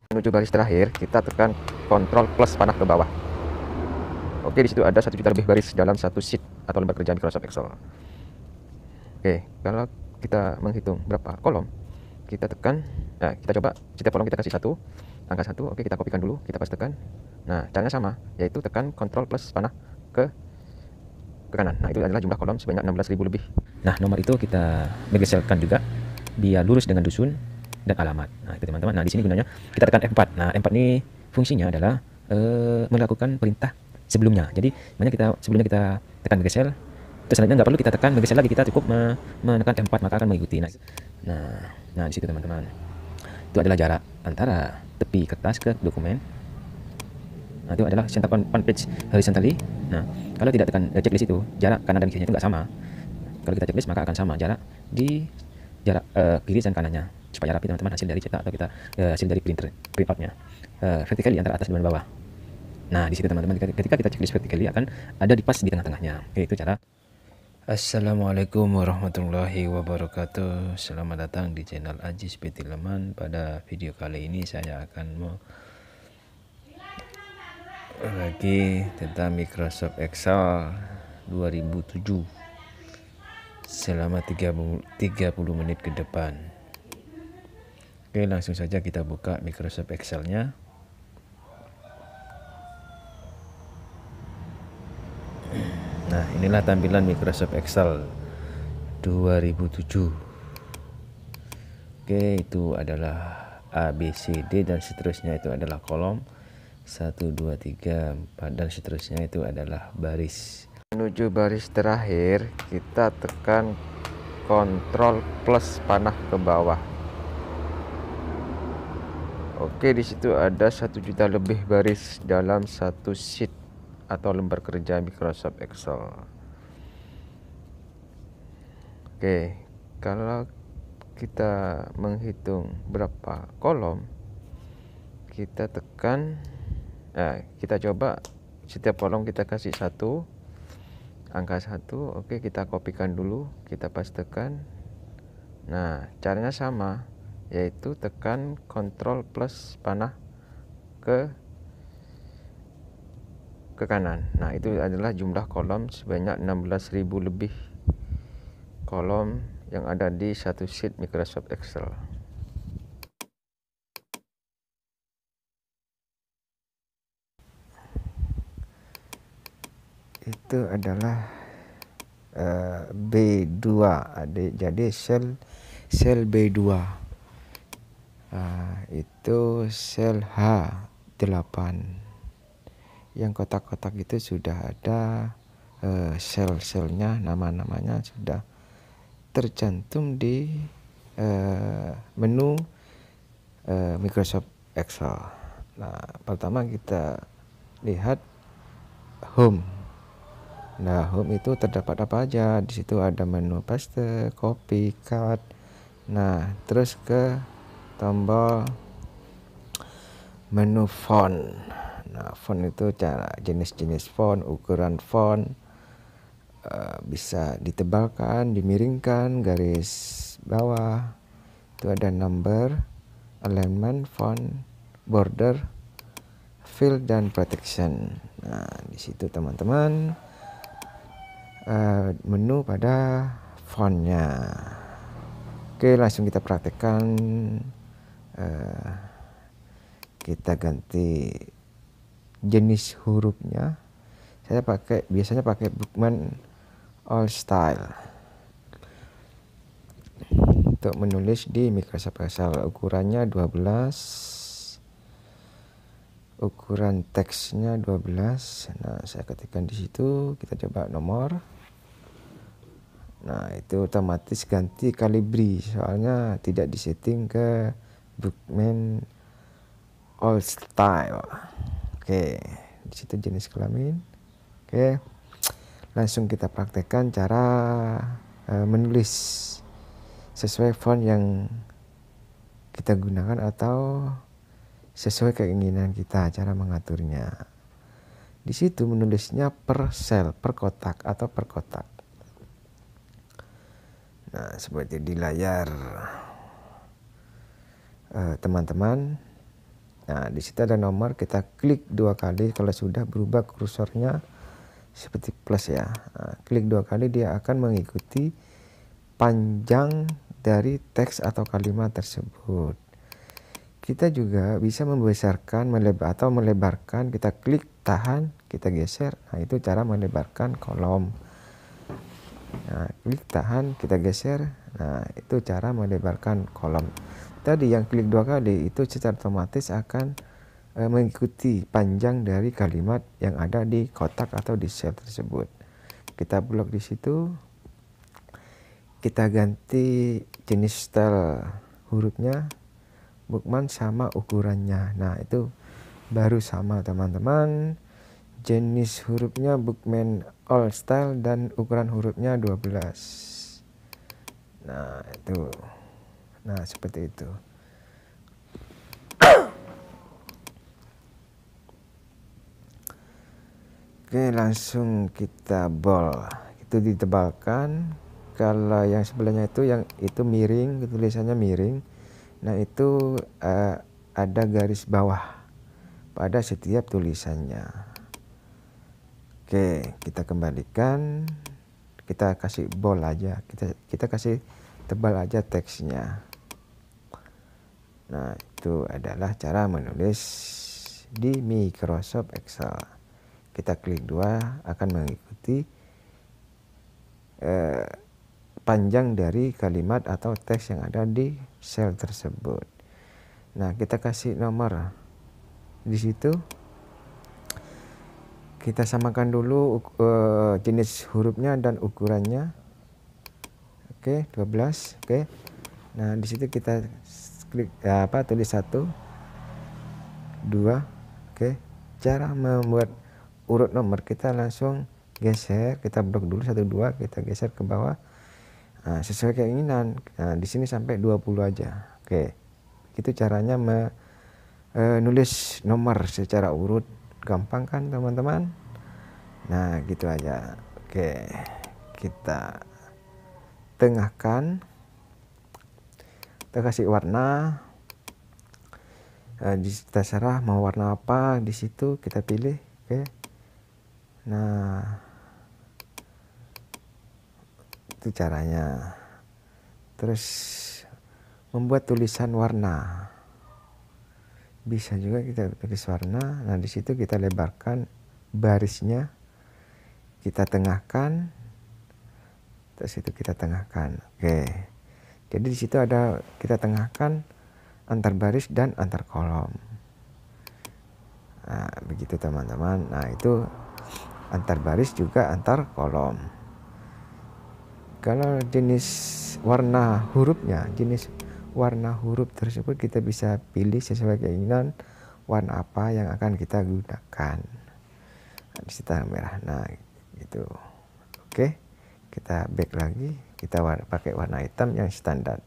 Menuju baris terakhir, kita tekan Ctrl plus panah ke bawah. Oke, di situ ada 1 juta lebih baris dalam satu sheet atau lembar kerja Microsoft Excel. Oke, kalau kita menghitung berapa kolom, kita tekan, nah kita coba setiap kolom kita kasih angka 1. Oke, kita kopikan dulu, kita pastekan. Nah, caranya sama, yaitu tekan Ctrl plus panah ke kanan. Nah, itu adalah jumlah kolom sebanyak 16.000 lebih. Nah, nomor itu kita bergeserkan juga biar lurus dengan dusun dan alamat. Nah, itu teman-teman. Nah, di sini gunanya kita tekan F4. Nah, F4 ini fungsinya adalah melakukan perintah sebelumnya. Jadi, sebelumnya kita tekan bergeser, terus selanjutnya nggak perlu kita tekan bergeser lagi, kita cukup menekan F4 maka akan mengikuti. Nah, di situ teman-teman. Itu adalah jarak antara tepi kertas ke dokumen. Nah, itu adalah center on page horizontally. Nah, kalau tidak tekan checklist itu, jarak kanan dan kirinya itu nggak sama. Kalau kita checklist maka akan sama jarak di jarak kiri dan kanannya, supaya rapi teman-teman hasil dari cetak atau kita hasil dari print outnya vertically antara atas dan bawah. Nah, di situ teman-teman ketika kita checklist vertically akan ada di pas di tengah-tengahnya. Oke, itu cara. Assalamualaikum warahmatullahi wabarakatuh. Selamat datang di channel Ajis PT Leman. Pada video kali ini saya akan lagi tentang Microsoft Excel 2007 selama 30 menit ke depan. Oke, langsung saja kita buka Microsoft Excel-nya. Nah, inilah tampilan Microsoft Excel 2007. Oke, itu adalah A, B, C, D dan seterusnya itu adalah kolom 1, 2, 3, 4 dan seterusnya itu adalah baris. Menuju baris terakhir, kita tekan Ctrl plus panah ke bawah. Oke, di situ ada 1 juta lebih baris dalam satu sheet atau lembar kerja Microsoft Excel. Oke, kalau kita menghitung berapa kolom, kita tekan, kita coba setiap kolom kita kasih angka 1. Oke, kita kopikan dulu, kita pastekan. Nah, caranya sama, yaitu tekan Ctrl plus panah ke kanan. Nah, itu adalah jumlah kolom sebanyak 16.000 lebih kolom yang ada di satu sheet Microsoft Excel. Itu adalah B2, jadi sel B2. Itu sel H8. Yang kotak-kotak itu sudah ada sel-selnya, nama-namanya sudah tercantum di menu Microsoft Excel. Nah, pertama kita lihat home. Nah, home itu terdapat apa aja? Di situ ada menu paste, copy, cut. Nah, terus ke tombol menu font. Nah, font itu jenis-jenis font, ukuran font, bisa ditebalkan, dimiringkan, garis bawah. Itu ada number, alignment, font, border, fill dan protection. Nah, di situ teman-teman menu pada fontnya. Oke, langsung kita praktekkan. Kita ganti jenis hurufnya. Saya biasanya pakai Bookman All Style untuk menulis di Microsoft Excel. Ukurannya 12, ukuran teksnya 12. Nah, saya ketikkan di situ, kita coba nomor. Nah, itu otomatis ganti kalibri, soalnya tidak disetting ke Bookman All Style. Oke, di situ jenis kelamin. Oke, langsung kita praktekkan cara menulis sesuai font yang kita gunakan atau sesuai keinginan kita, cara mengaturnya. Di situ menulisnya per sel, per kotak atau per kotak. Nah, seperti di layar teman-teman Nah, di situ ada nomor, kita klik 2 kali. Kalau sudah berubah kursornya seperti plus ya. Nah, klik 2 kali, dia akan mengikuti panjang dari teks atau kalimat tersebut. Kita juga bisa membesarkan, melebarkan. Kita klik, tahan, kita geser. Nah, itu cara melebarkan kolom. Nah, klik, tahan, kita geser. Nah, itu cara melebarkan kolom. Tadi yang klik 2 kali itu secara otomatis akan mengikuti panjang dari kalimat yang ada di kotak atau di sel tersebut. Kita blok di situ. Kita ganti jenis style hurufnya, Bookmark sama ukurannya. Nah, itu baru sama teman-teman. Jenis hurufnya Bookmark all style dan ukuran hurufnya 12. Nah, itu. Nah, seperti itu. Oke, langsung kita bold. Itu ditebalkan. Kalau yang sebelahnya itu miring, tulisannya miring. Nah, itu ada garis bawah pada setiap tulisannya. Oke, kita kembalikan. Kita kasih bold aja. Kita kasih tebal aja teksnya. Nah, itu adalah cara menulis di Microsoft Excel. Kita klik 2, akan mengikuti panjang dari kalimat atau teks yang ada di sel tersebut. Nah, kita kasih nomor di situ. Kita samakan dulu jenis hurufnya dan ukurannya. Oke, 12. Oke. Nah, di situ kita klik tulis 1 2. Oke. Cara membuat urut nomor, kita langsung geser, kita blok dulu 1 2, kita geser ke bawah. Nah, sesuai keinginan. Nah, di sini sampai 20 aja. Oke. Itu caranya menulis nomor secara urut. Gampang kan, teman-teman? Nah, gitu aja. Oke. Kita tengahkan. Kita kasih warna. Terserah mau warna apa, di situ kita pilih. Oke. Nah, itu caranya. Terus membuat tulisan warna, bisa juga kita tulis warna. Nah, di situ kita lebarkan barisnya, kita tengahkan, terus itu kita tengahkan. Oke, jadi di situ ada kita tengahkan antar baris dan antar kolom. Nah, begitu teman-teman. Nah, itu antar baris juga antar kolom. Kalau jenis warna hurufnya, jenis warna huruf tersebut kita bisa pilih sesuai keinginan warna apa yang akan kita gunakan. Nah, di situ merah. Nah, gitu. Oke, kita back lagi. Kita pakai warna hitam yang standar.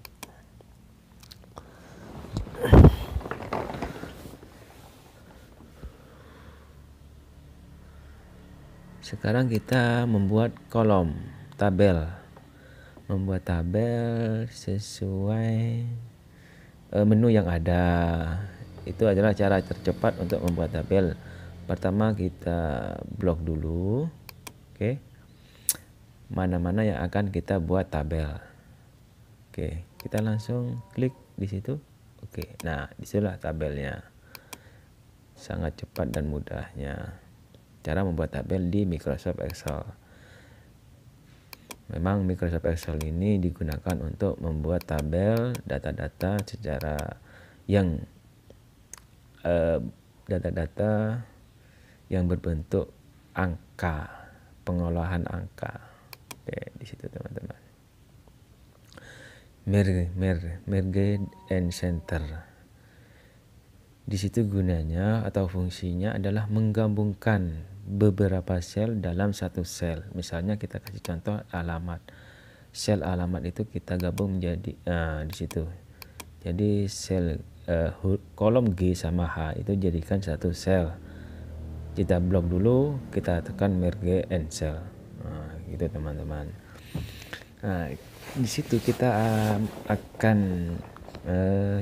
Sekarang kita membuat kolom tabel. Membuat tabel sesuai menu yang ada. Itu adalah cara tercepat untuk membuat tabel. Pertama kita blok dulu. Oke. Mana-mana yang akan kita buat tabel. Oke, kita langsung klik di situ. Oke. Nah, disitulah tabelnya. Sangat cepat dan mudahnya cara membuat tabel di Microsoft Excel. Memang Microsoft Excel ini digunakan untuk membuat tabel data-data secara yang data-data yang berbentuk angka, pengolahan angka. Oke, di situ teman-teman. Merge and center. Di situ gunanya atau fungsinya adalah menggabungkan beberapa sel dalam satu sel. Misalnya kita kasih contoh alamat. Sel alamat itu kita gabung menjadi di situ. Jadi sel kolom G sama H itu jadikan satu sel. Kita blok dulu, kita tekan merge and cell. Nah, gitu teman-teman. Nah, di situ kita akan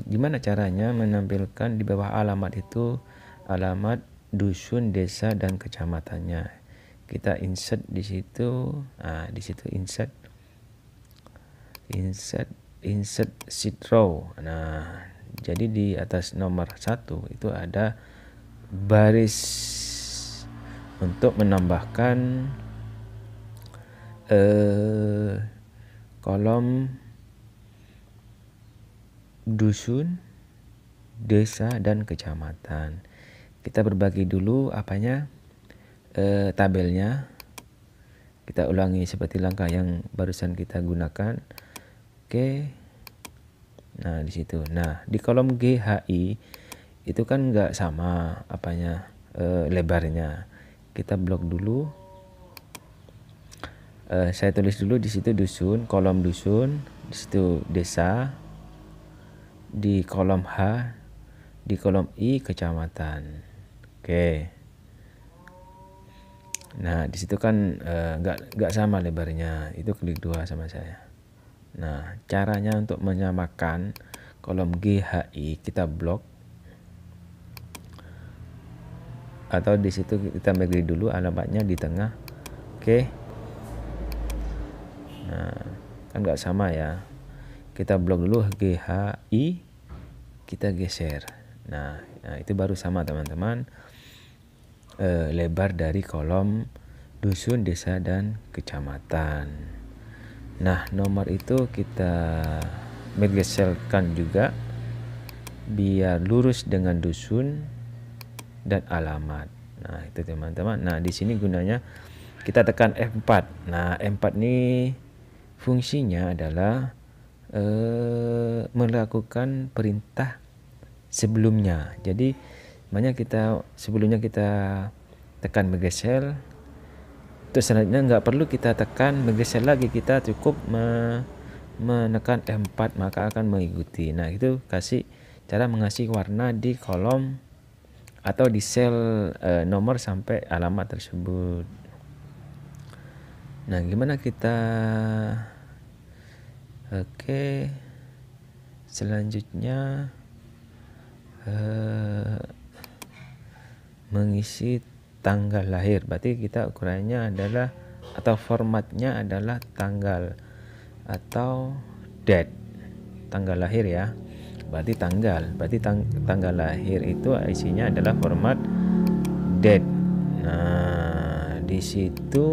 Gimana caranya menampilkan di bawah alamat itu alamat dusun, desa, dan kecamatannya. Kita insert di situ. Nah, di situ insert sheet row. Nah, jadi di atas nomor 1 itu ada baris untuk menambahkan kolom dusun, desa, dan kecamatan. Kita berbagi dulu tabelnya. Kita ulangi seperti langkah yang barusan kita gunakan. Oke. Nah, di situ. Nah, di kolom GHI itu kan nggak sama lebarnya. Kita blok dulu. Saya tulis dulu di situ dusun, kolom dusun, di situ desa, di kolom H, di kolom I kecamatan. Oke. Nah, di situ kan nggak sama lebarnya. Itu klik 2 sama saya. Nah, caranya untuk menyamakan kolom GHI kita blok, atau di situ kita bagi dulu alamatnya di tengah. Oke. Nah, kan nggak sama ya. Kita blok dulu GHI, kita geser. Nah itu baru sama teman-teman, lebar dari kolom dusun, desa, dan kecamatan. Nah, nomor itu kita bergeserkan juga biar lurus dengan dusun dan alamat. Nah, itu teman-teman. Nah, di sini gunanya kita tekan F4. Nah, F4 ini fungsinya adalah melakukan perintah sebelumnya. Jadi sebelumnya kita tekan bergeser, terus selanjutnya nggak perlu kita tekan bergeser lagi, kita cukup menekan F4 maka akan mengikuti. Nah, itu cara mengasih warna di kolom atau di sel nomor sampai alamat tersebut. Nah, gimana kita selanjutnya mengisi tanggal lahir. Berarti kita ukurannya adalah atau formatnya adalah tanggal atau date, tanggal lahir ya. Berarti tanggal lahir itu isinya adalah format date. Nah, di situ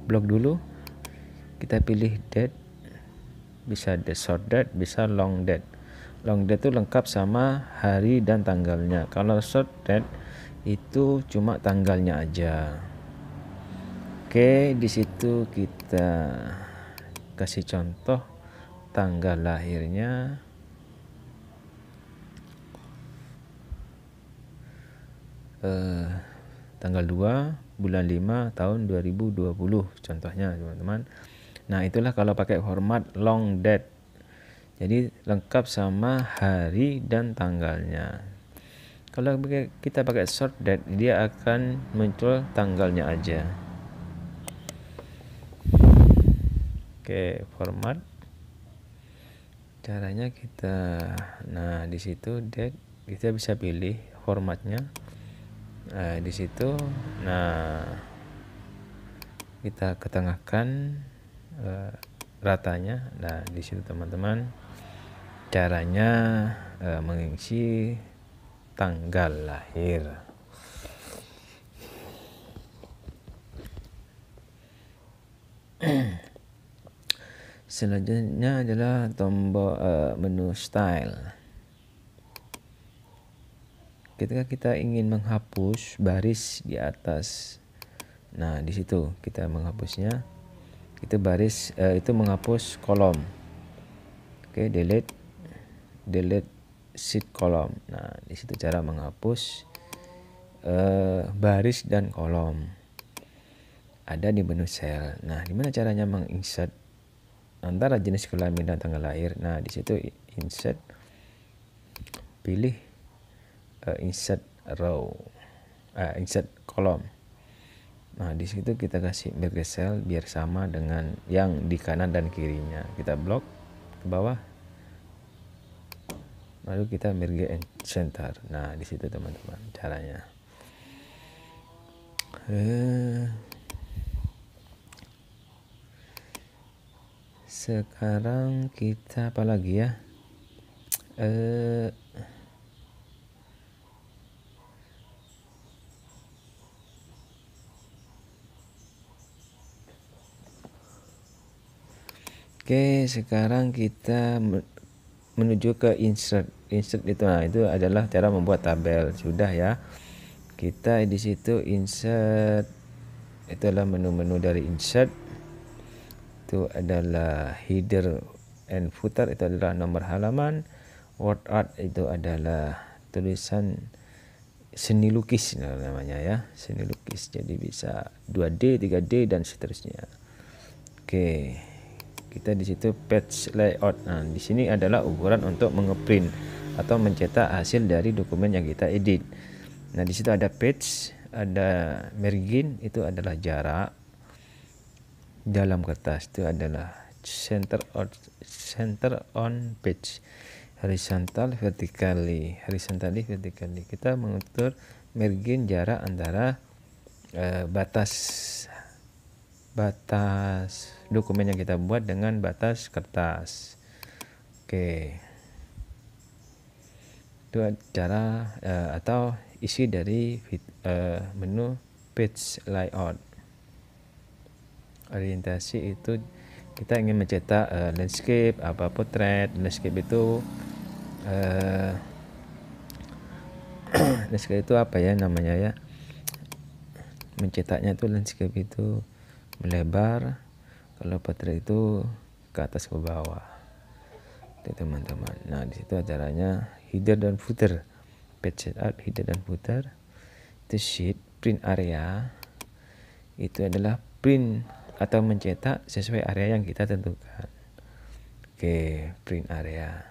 blok dulu. Kita pilih date, bisa short date, bisa long date. Long date itu lengkap sama hari dan tanggalnya. Kalau short date itu cuma tanggalnya aja. Di situ kita kasih contoh tanggal lahirnya. Tanggal 2 bulan 5 tahun 2020 contohnya teman-teman. Nah, itulah kalau pakai format long date. Jadi lengkap sama hari dan tanggalnya. Kalau kita pakai short date, dia akan muncul tanggalnya aja. Format. Caranya nah di situ date kita bisa pilih formatnya. Nah, di situ kita ketengahkan ratanya. Nah, di situ teman-teman caranya mengisi tanggal lahir. Selanjutnya adalah tombol menu style. Ketika kita ingin menghapus baris di atas, nah di situ kita menghapusnya. Itu baris itu menghapus kolom. Delete sheet kolom. Nah, di situ cara menghapus baris dan kolom. Ada di menu sel. Nah, gimana caranya menginsert antara jenis kelamin dan tanggal lahir? Nah, di situ insert, pilih insert row, insert kolom. Nah, di situ kita kasih bergeser biar sama dengan yang di kanan dan kirinya. Kita blok ke bawah, Lalu kita merge and center. Nah, di situ teman-teman caranya. Sekarang kita apa lagi ya? Oke, sekarang kita menuju ke insert. Insert itu, nah itu adalah cara membuat tabel. Sudah ya. Kita di situ insert. Itu adalah menu-menu dari insert. Itu adalah header and footer, itu adalah nomor halaman. Word art itu adalah tulisan seni lukis namanya ya, seni lukis. Jadi bisa 2D, 3D dan seterusnya. Oke. Kita di situ page layout. Nah, di sini adalah ukuran untuk mengeprint atau mencetak hasil dari dokumen yang kita edit. Nah, di situ ada page, ada margin, itu adalah jarak dalam kertas, itu adalah center on page, horizontally, vertically. Kita mengukur margin, jarak antara batas dokumen yang kita buat dengan batas kertas. Oke, itu cara atau isi dari menu page layout. Orientasi itu kita ingin mencetak landscape, apa potret. Landscape itu landscape itu apa ya namanya ya, mencetaknya itu landscape itu melebar, kalau potret itu ke atas ke bawah. Itu teman-teman. Nah, di situ acaranya header dan footer. Page layout, header dan footer. Itu sheet, print area. Itu adalah print atau mencetak sesuai area yang kita tentukan. Oke, print area.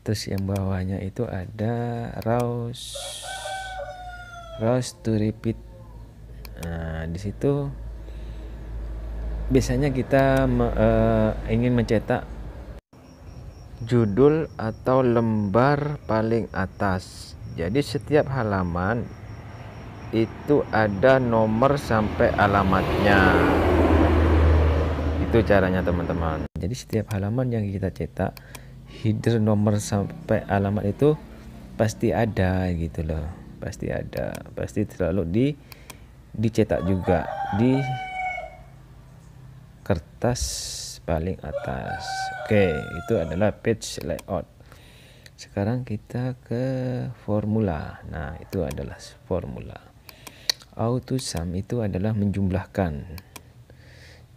Terus yang bawahnya itu ada rows to repeat. Nah, di situ biasanya kita ingin mencetak judul atau lembar paling atas. Jadi setiap halaman itu ada nomor sampai alamatnya. Itu caranya teman-teman. Jadi setiap halaman yang kita cetak, header nomor sampai alamat itu pasti ada gitu loh. Pasti ada. Pasti selalu dicetak juga di kertas paling atas. Oke, itu adalah page layout. Sekarang kita ke formula. Nah, itu adalah formula. Auto sum itu adalah menjumlahkan.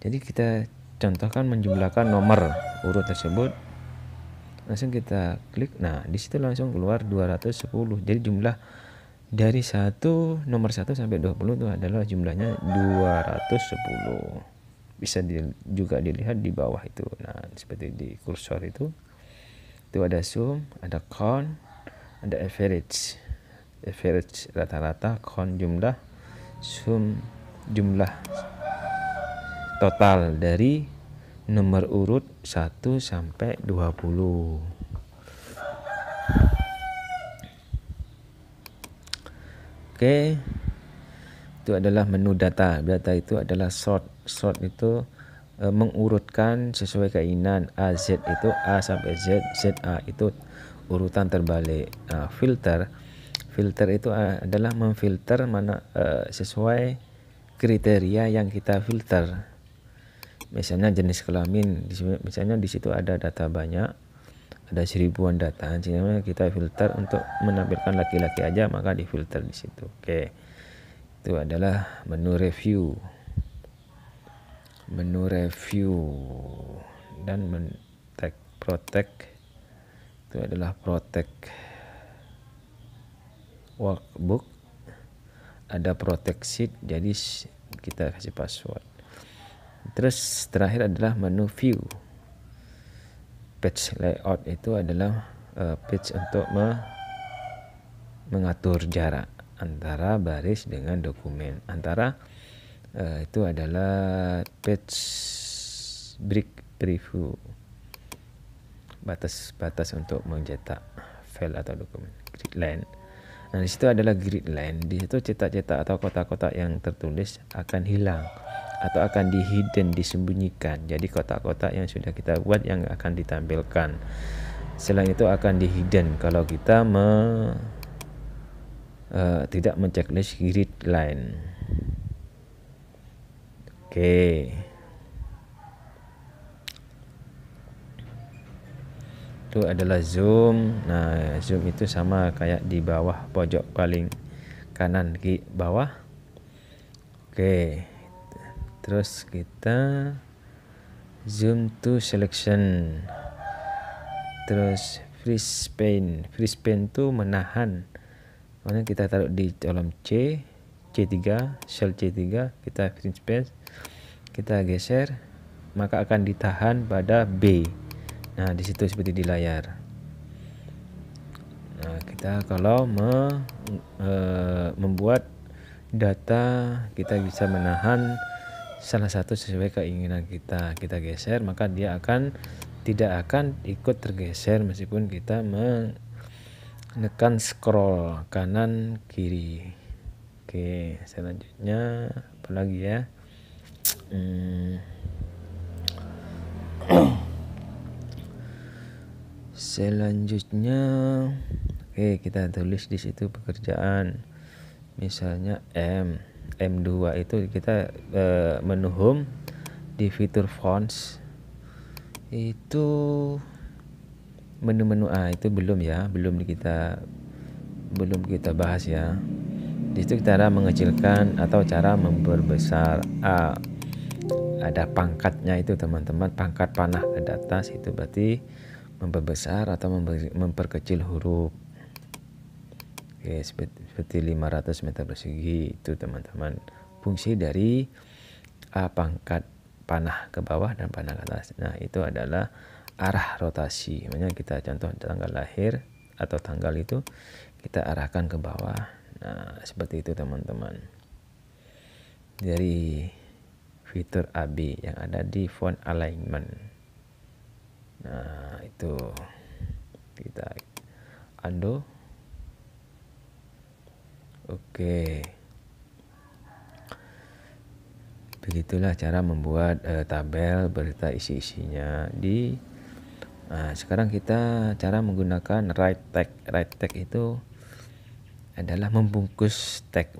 Jadi kita contohkan menjumlahkan nomor urut tersebut. Langsung kita klik. Nah, di situ langsung keluar 210. Jadi jumlah dari nomor 1 sampai 20 itu adalah jumlahnya 210. Bisa juga dilihat di bawah itu. Nah, seperti di kursor itu ada sum, ada count, ada average. Average rata-rata, count jumlah, sum jumlah total dari nomor urut 1 sampai 20. Oke. Itu adalah menu data. Data itu adalah sort. Sort itu mengurutkan sesuai keinginan. AZ itu A sampai Z, ZA itu urutan terbalik. Nah, filter itu adalah memfilter mana sesuai kriteria yang kita filter. Misalnya jenis kelamin, misalnya di situ ada data banyak, ada 1000-an data, jadi kita filter untuk menampilkan laki-laki aja, maka difilter di situ. Oke. Itu adalah menu review dan protect itu adalah protect workbook, ada protect sheet, jadi kita kasih password. Terus terakhir adalah menu view. Page layout itu adalah page untuk mengatur jarak antara baris dengan dokumen. Itu adalah page break preview. batas untuk mencetak file atau dokumen. Grid line. Nah, di situ adalah grid line. Di situ cetak-cetak atau kotak-kotak yang tertulis akan hilang atau akan di-hidden, disembunyikan. Jadi kotak-kotak yang sudah kita buat yang akan ditampilkan. Selain itu akan di-hidden kalau kita tidak men-checklist grid line. Oke. Itu adalah zoom. Nah, zoom itu sama kayak di bawah pojok paling kanan bawah. Oke. Terus kita zoom to selection. Terus freeze span. Freeze span itu menahan. Makanya kita taruh di kolom C3, sel C3, kita freeze span, kita geser, maka akan ditahan pada B. Nah, di situ seperti di layar. Nah, kita kalau membuat data, kita bisa menahan salah satu sesuai keinginan kita. Kita geser, maka dia tidak akan ikut tergeser meskipun kita menekan scroll kanan kiri. Oke, selanjutnya apa lagi ya? Selanjutnya, oke, kita tulis di situ pekerjaan. Misalnya M2 itu kita menu home di fitur fonts itu menu-menu itu belum kita bahas ya. Di situ cara mengecilkan atau cara memperbesar ada pangkatnya itu teman-teman, pangkat panah ke atas itu berarti memperbesar atau memperkecil huruf. Oke, seperti 500 meter persegi itu teman-teman fungsi dari pangkat panah ke bawah dan panah ke atas. Nah, itu adalah arah rotasi. Makanya kita contoh tanggal lahir atau tanggal itu kita arahkan ke bawah. Nah, seperti itu teman-teman. Dari fitur AB yang ada di font alignment. Nah, itu kita undo. Oke. Begitulah cara membuat tabel berita isi-isinya sekarang kita cara menggunakan write tag. Write tag itu adalah membungkus tag,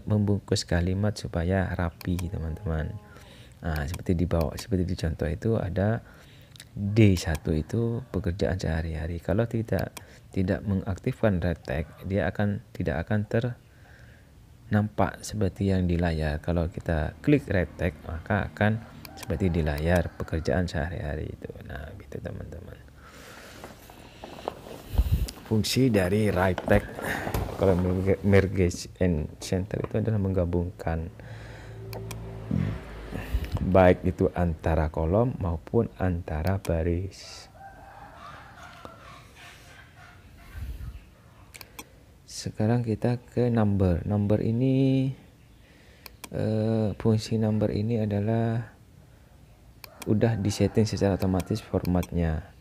membungkus kalimat supaya rapi teman-teman. Nah, seperti di bawah, seperti di contoh itu ada D1 itu pekerjaan sehari-hari. Kalau tidak mengaktifkan write tag, dia tidak akan nampak seperti yang di layar. Kalau kita klik write tag, maka akan seperti di layar pekerjaan sehari-hari itu. Nah, gitu teman-teman. Fungsi dari write tag kalau merge and center itu adalah menggabungkan baik itu antara kolom maupun antara baris. Sekarang kita ke number. Number ini fungsi number ini adalah udah disetting secara otomatis formatnya.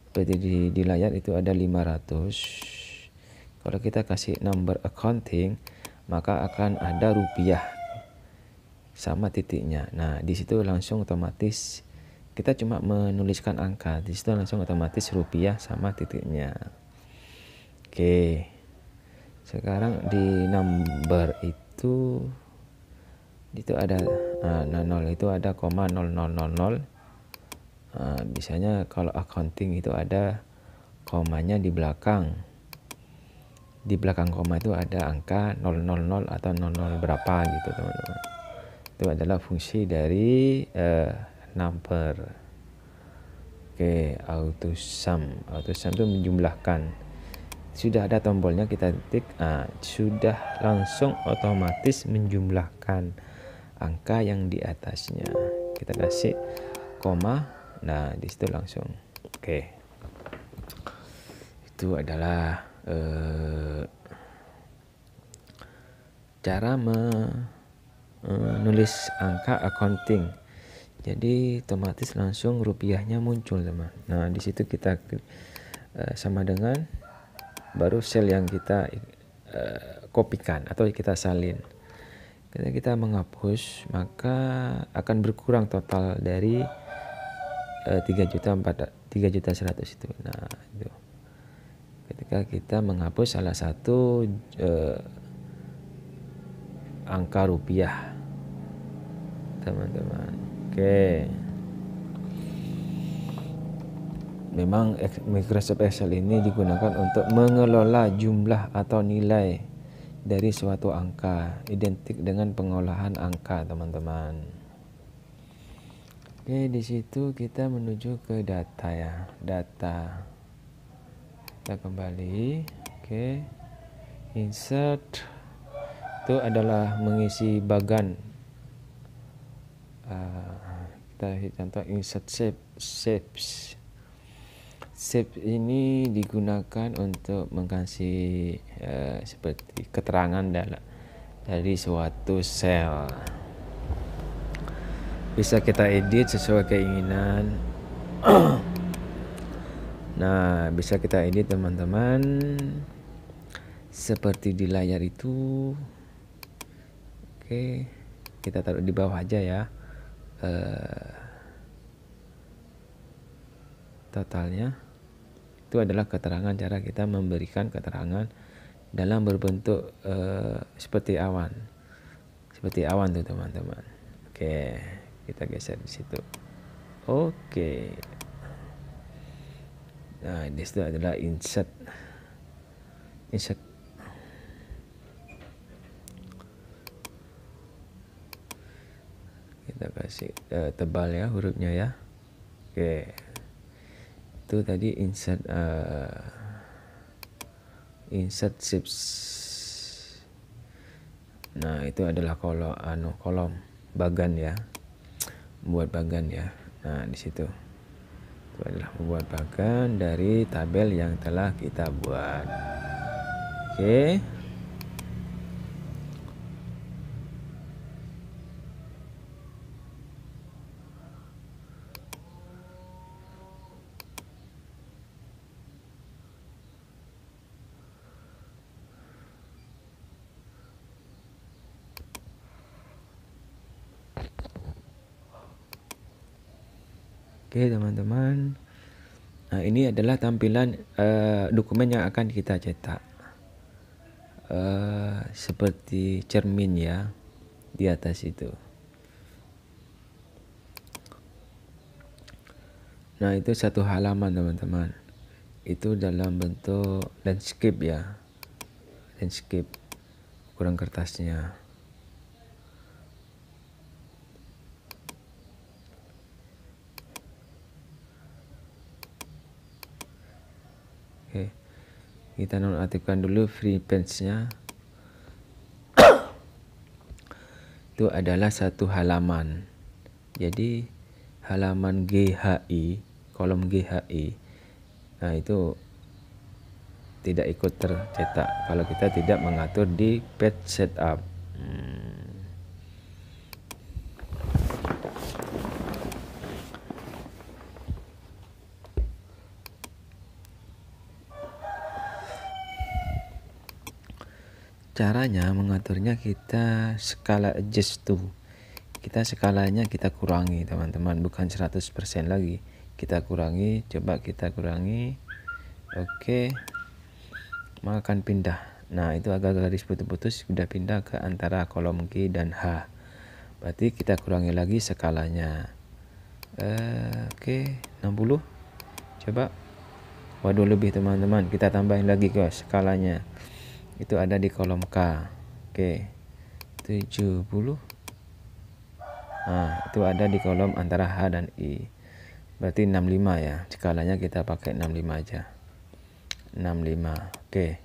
Seperti di layar itu ada 500. Kalau kita kasih number accounting, maka akan ada rupiah sama titiknya. Nah, di situ langsung otomatis kita cuma menuliskan angka, di situ langsung otomatis rupiah sama titiknya. Oke. Sekarang di number itu ada 00 itu ada koma 0000. Biasanya kalau accounting itu ada komanya di belakang. Di belakang koma itu ada angka 000 atau 00 berapa gitu teman-teman. Itu adalah fungsi dari number. Oke, auto sum. Auto sum itu menjumlahkan. Sudah ada tombolnya, kita ketik, sudah langsung otomatis menjumlahkan angka yang di atasnya. Kita kasih koma, nah di situ langsung. Oke. Itu adalah cara menulis angka accounting. Jadi otomatis langsung rupiahnya muncul teman. Nah di situ kita sama dengan baru sel yang kita kopikan atau kita salin. Ketika kita menghapus maka akan berkurang total dari 3.100.000 itu. Nah itu ketika kita menghapus salah satu angka rupiah teman-teman. Oke. Memang Microsoft Excel ini digunakan untuk mengelola jumlah atau nilai dari suatu angka, identik dengan pengolahan angka, teman-teman. Oke, di situ kita menuju ke data ya, data. Kita kembali. Oke. Insert itu adalah mengisi bagan. Kita contoh insert shapes. Shape ini digunakan untuk mengkasih seperti keterangan dari suatu sel. Bisa kita edit sesuai keinginan. Nah, bisa kita edit teman-teman seperti di layar itu. Oke, kita taruh di bawah aja ya. Totalnya itu adalah keterangan, cara kita memberikan keterangan dalam berbentuk seperti awan tuh teman-teman. Oke, kita geser di situ. Oke, nah di situ adalah insert. Kita kasih tebal ya hurufnya ya. Oke, itu tadi insert shapes. Nah itu adalah kolom bagan ya, buat bagan ya. Nah di situ itu adalah membuat bagan dari tabel yang telah kita buat. Oke. Oke teman-teman, nah ini adalah tampilan dokumen yang akan kita cetak, seperti cermin ya di atas itu. Nah itu satu halaman teman-teman, itu dalam bentuk landscape ya, landscape ukuran kertasnya. Oke, kita nonaktifkan dulu free page-nya. Itu adalah satu halaman. Jadi halaman GHI, kolom GHI, nah itu tidak ikut tercetak kalau kita tidak mengatur di page setup. Caranya mengaturnya kita skala adjust to. Kita skalanya kita kurangi teman-teman, bukan 100% lagi. Kita kurangi, coba kita kurangi. Oke. Maka akan pindah. Nah, itu agak garis putus-putus sudah pindah ke antara kolom G dan H. Berarti kita kurangi lagi skalanya. Oke, 60. Coba. Waduh lebih teman-teman, kita tambahin lagi ke skalanya. Itu ada di kolom K. Oke, 70. Nah itu ada di kolom antara H dan I, berarti 65 ya, skalanya kita pakai 65 aja, 65. Oke.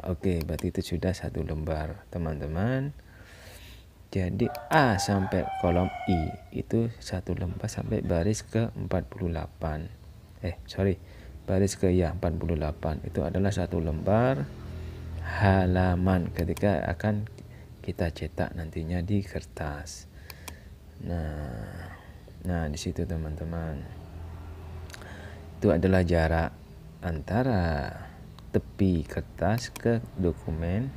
Oke, berarti itu sudah satu lembar teman-teman. Jadi A sampai kolom I itu satu lembar sampai baris ke 48. Baris ke 48 itu adalah satu lembar halaman ketika akan kita cetak nantinya di kertas. Nah di situ teman-teman, itu adalah jarak antara tepi kertas ke dokumen.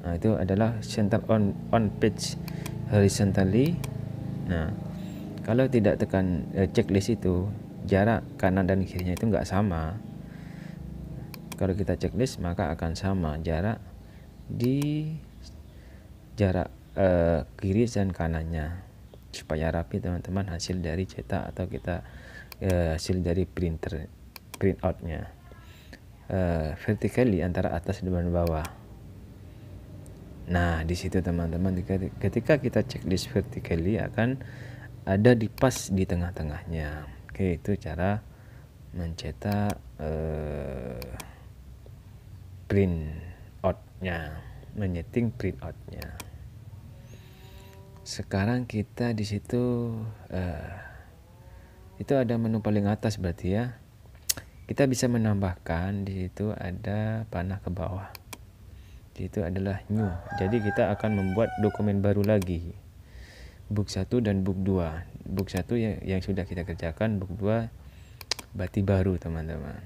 Nah, itu adalah center on page horizontally. Nah, kalau tidak tekan checklist itu, jarak kanan dan kirinya itu nggak sama. Kalau kita checklist maka akan sama jarak di jarak kiri dan kanannya, supaya rapi teman-teman hasil dari cetak atau kita hasil dari print outnya. Vertically antara atas dan bawah. Nah di situ teman-teman, ketika kita checklist vertically akan ada di pas di tengah-tengahnya. Oke, itu cara mencetak print outnya, menyeting print outnya. Sekarang kita di situ itu ada menu paling atas berarti ya. Kita bisa menambahkan di situ ada panah ke bawah. Di situ adalah new. Jadi kita akan membuat dokumen baru lagi. Book 1 dan book 2. Book 1 yang sudah kita kerjakan, book 2 berarti baru teman-teman.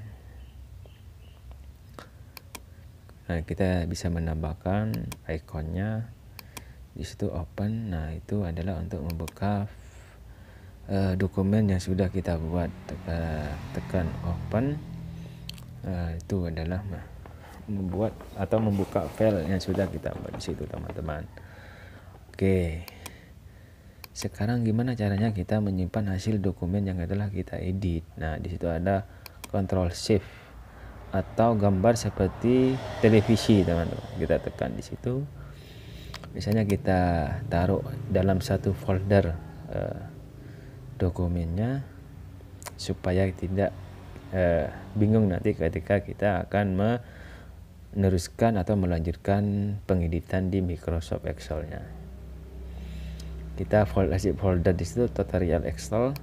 Nah, kita bisa menambahkan ikonnya di situ open. Nah, itu adalah untuk membuka dokumen yang sudah kita buat. Tekan open. Itu adalah membuat atau membuka file yang sudah kita buat di situ teman-teman. Oke. Sekarang gimana caranya kita menyimpan hasil dokumen yang adalah kita edit. Nah, di situ ada Ctrl Shift atau gambar seperti televisi teman-teman. Kita tekan di situ. Misalnya kita taruh dalam satu folder dokumennya supaya tidak bingung nanti ketika kita akan meneruskan atau melanjutkan pengeditan di Microsoft Excel-nya. Kita folder di situ tutorial Excel.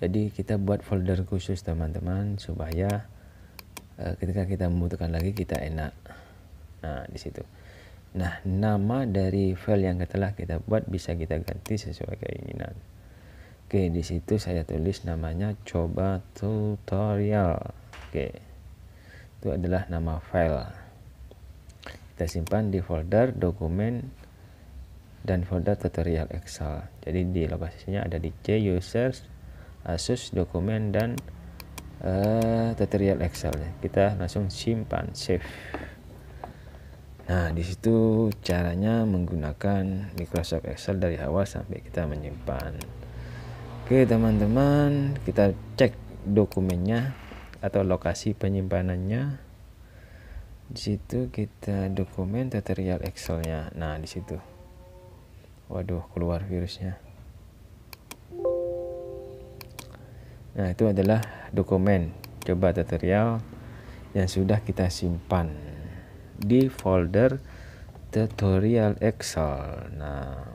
Jadi kita buat folder khusus teman-teman supaya ketika kita membutuhkan lagi kita enak. Nah, di situ. Nah, nama dari file yang telah kita buat bisa kita ganti sesuai keinginan. Oke, di situ saya tulis namanya coba tutorial. Oke. Itu adalah nama file. Kita simpan di folder dokumen dan folder tutorial Excel. Jadi di lokasinya ada di C users, Asus dokumen dan tutorial Excel. Kita langsung simpan, save. Nah, di situ caranya menggunakan Microsoft Excel dari awal sampai kita menyimpan. Oke, teman-teman, kita cek dokumennya atau lokasi penyimpanannya. Di situ kita dokumen tutorial Excel-nya. Nah, di situ. Waduh, keluar virusnya. Nah, itu adalah dokumen coba tutorial yang sudah kita simpan di folder tutorial Excel. Nah,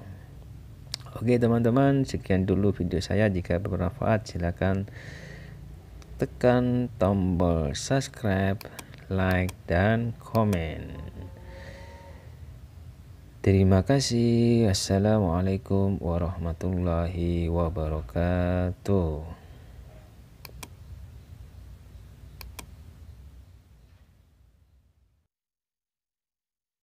oke teman-teman, sekian dulu video saya. Jika bermanfaat silakan tekan tombol subscribe, like, dan komen. Terima kasih. Assalamualaikum warahmatullahi wabarakatuh.